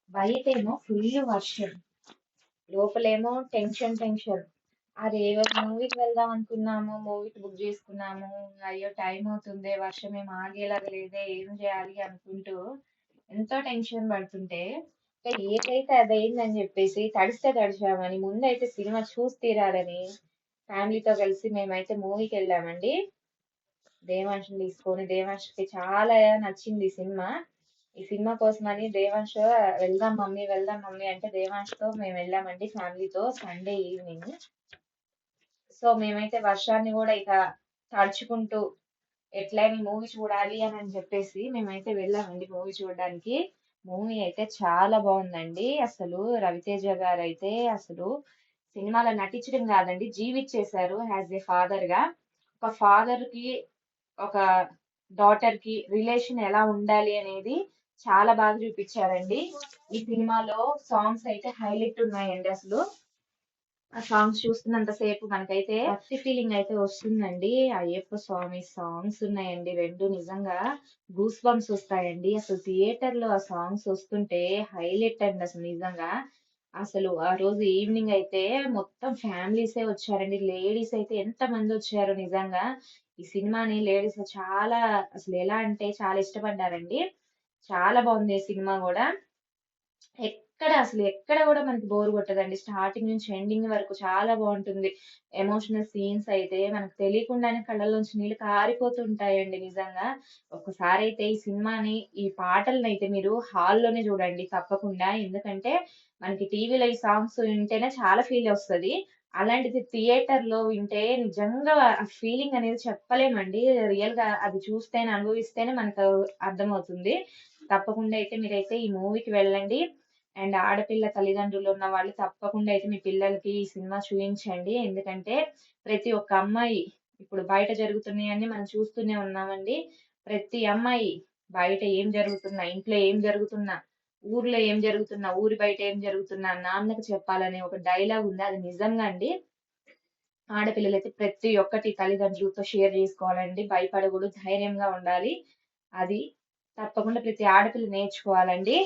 బయటేమో full వర్షం, లోపలేమో tension. అరే మూవీకి వెళ్దాం అనుకున్నాము, మూవీకి బుక్ చేసుకున్నాము. అయ్యో టైం అవుతుంది, వర్షం ఏం ఆగేలాగా లేదే, ఏం చేయాలి అనుకుంటూ ఎంతో టెన్షన్ పడుతుంటే ఇక ఏదైతే అదైందని చెప్పేసి తడిస్తే తడిచామని ముందైతే సినిమా చూసి తీరాలని ఫ్యామిలీతో కలిసి మేమైతే మూవీకి వెళ్ళామండి. దేవాంశని తీసుకొని, దేవాంశకి చాలా నచ్చింది ఈ సినిమా. ఈ సినిమా కోసమని దేవాంశ్ వెళ్దాం మమ్మీ అంటే దేవాంష్తో మేము వెళ్ళామండి ఫ్యామిలీతో సండే ఈవినింగ్. సో మేమైతే వర్షాన్ని కూడా ఇక తడుచుకుంటూ ఎట్లయినా మూవీ చూడాలి అని చెప్పేసి మేమైతే వెళ్ళామండి మూవీ చూడడానికి. మూవీ అయితే చాలా బాగుందండి. అసలు రవితేజ గారు అయితే అసలు సినిమాలో నటించడం కాదండి, జీవిచ్చేశారు యాజ్ ఏ ఫాదర్ గా. ఒక ఫాదర్ కి ఒక డాటర్ కి రిలేషన్ ఎలా ఉండాలి అనేది చాలా బాగా చూపించారండి ఈ సినిమాలో. సాంగ్స్ అయితే హైలైట్ ఉన్నాయండి. అసలు ఆ సాంగ్స్ చూస్తున్నంత సేపు మనకైతే భక్తి ఫీలింగ్ అయితే వస్తుందండి. అయ్యప్ప స్వామి సాంగ్స్ ఉన్నాయండి రెండు, నిజంగా గూస్ బంప్స్ వస్తాయండి. అసలు థియేటర్ లో ఆ సాంగ్స్ వస్తుంటే హైలైట్ అండి అసలు నిజంగా. అసలు ఆ రోజు ఈవినింగ్ అయితే మొత్తం ఫ్యామిలీసే వచ్చారండి. లేడీస్ అయితే ఎంత మంది వచ్చారో నిజంగా. ఈ సినిమాని లేడీస్ చాలా, అసలు ఎలా అంటే చాలా ఇష్టపడ్డారండి. చాలా బాగుంది ఈ సినిమా కూడా. ఎక్కడ కూడా మనకి బోర్ కొట్టదండి. స్టార్టింగ్ నుంచి ఎండింగ్ వరకు చాలా బాగుంటుంది. ఎమోషనల్ సీన్స్ అయితే మనకు తెలియకుండానే కళ్ళలోంచి నీళ్ళు కారిపోతుంటాయండి నిజంగా. ఒక్కసారి అయితే ఈ సినిమాని, ఈ పాటలను అయితే మీరు హాల్లోనే చూడండి తప్పకుండా. ఎందుకంటే మనకి టీవీలో ఈ సాంగ్స్ వింటేనే చాలా ఫీల్ వస్తది. అలాంటిది థియేటర్ లో వింటే నిజంగా ఆ ఫీలింగ్ అనేది చెప్పలేమండి. రియల్ గా అది చూస్తేనే, అనుభవిస్తేనే మనకు అర్థమవుతుంది. తప్పకుండా అయితే మీరైతే ఈ మూవీకి వెళ్ళండి. అండ్ ఆడపిల్ల తల్లిదండ్రులు ఉన్న వాళ్ళు తప్పకుండా అయితే మీ పిల్లలకి ఈ సినిమా చూయించండి. ఎందుకంటే ప్రతి ఒక్క అమ్మాయి, ఇప్పుడు బయట జరుగుతున్నాయని మనం చూస్తూనే ఉన్నామండి. ప్రతి అమ్మాయి బయట ఏం జరుగుతున్నా, ఇంట్లో ఏం జరుగుతున్నా, ఊర్లో ఏం జరుగుతున్నా, ఊరి బయట ఏం జరుగుతున్నా నాన్నకు చెప్పాలనే ఒక డైలాగ్ ఉంది. అది నిజంగా అండి. ఆడపిల్లలైతే ప్రతి ఒక్కటి తల్లిదండ్రులతో షేర్ చేసుకోవాలండి. భయపడకూడదు, ధైర్యంగా ఉండాలి. అది తప్పకుండా ప్రతి ఆడపిల్ల నేర్చుకోవాలండి.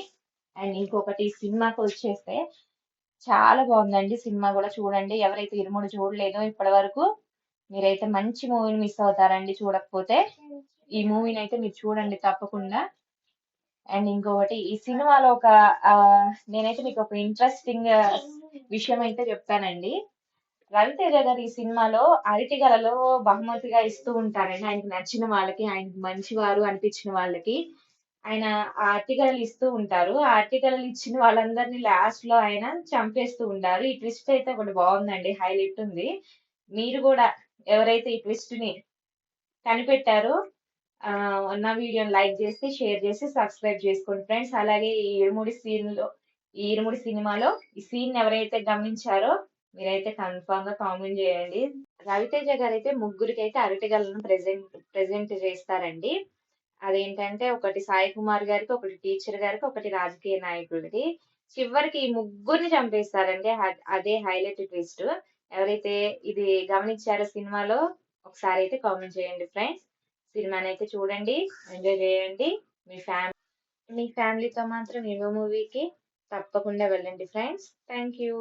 అండ్ ఇంకొకటి సినిమాకి వచ్చేస్తే చాలా బాగుందండి సినిమా కూడా, చూడండి. ఎవరైతే ఇరుముడి చూడలేదో ఇప్పటి వరకు మీరైతే మంచి మూవీని మిస్ అవుతారండి చూడకపోతే. ఈ మూవీని అయితే మీరు చూడండి తప్పకుండా. అండ్ ఇంకొకటి ఈ సినిమాలో ఒక ఆ, నేనైతే మీకు ఒక ఇంట్రెస్టింగ్ విషయం అయితే చెప్తానండి. రవితేజ గారు ఈ సినిమాలో అరటిగలలో బహుమతిగా ఇస్తూ ఉంటారండి ఆయనకి నచ్చిన వాళ్ళకి, ఆయనకి మంచివారు అనిపించిన వాళ్ళకి. ఆయన ఆ అరటిగలలు ఇస్తూ ఉంటారు. ఆ అరటిగలలు ఇచ్చిన వాళ్ళందరినీ లాస్ట్ లో ఆయన చంపేస్తూ ఉంటారు. ఈ ట్విస్ట్ అయితే ఒకటి బాగుందండి, హైలైట్ ఉంది. మీరు కూడా ఎవరైతే ఈ ట్విస్ట్ ని కనిపెట్టారో ఆ నా వీడియోని లైక్ చేసి, షేర్ చేసి, సబ్స్క్రైబ్ చేసుకోండి ఫ్రెండ్స్. అలాగే ఈ ఇరుముడి సినిమాలో ఈ సీన్ ఎవరైతే గమనించారో మీరైతే కన్ఫామ్ గా కామెంట్ చేయండి. రవితేజ గారు అయితే ముగ్గురికి అయితే అరటిగలను ప్రెజెంట్ చేస్తారండి. అదేంటంటే ఒకటి సాయి కుమార్ గారికి, ఒకటి టీచర్ గారికి, ఒకటి రాజకీయ నాయకుడికి. చివరికి ఈ ముగ్గురిని చంపేస్తారండి. అదే హైలైట్ ట్విస్ట్. ఎవరైతే ఇది గమనించారో సినిమాలో ఒకసారి అయితే కామెంట్ చేయండి ఫ్రెండ్స్. సినిమాని అయితే చూడండి, ఎంజాయ్ చేయండి. మీ ఫ్యామిలీతో మాత్రం ఈ మూవీకి తప్పకుండా వెళ్ళండి ఫ్రెండ్స్. Thank you.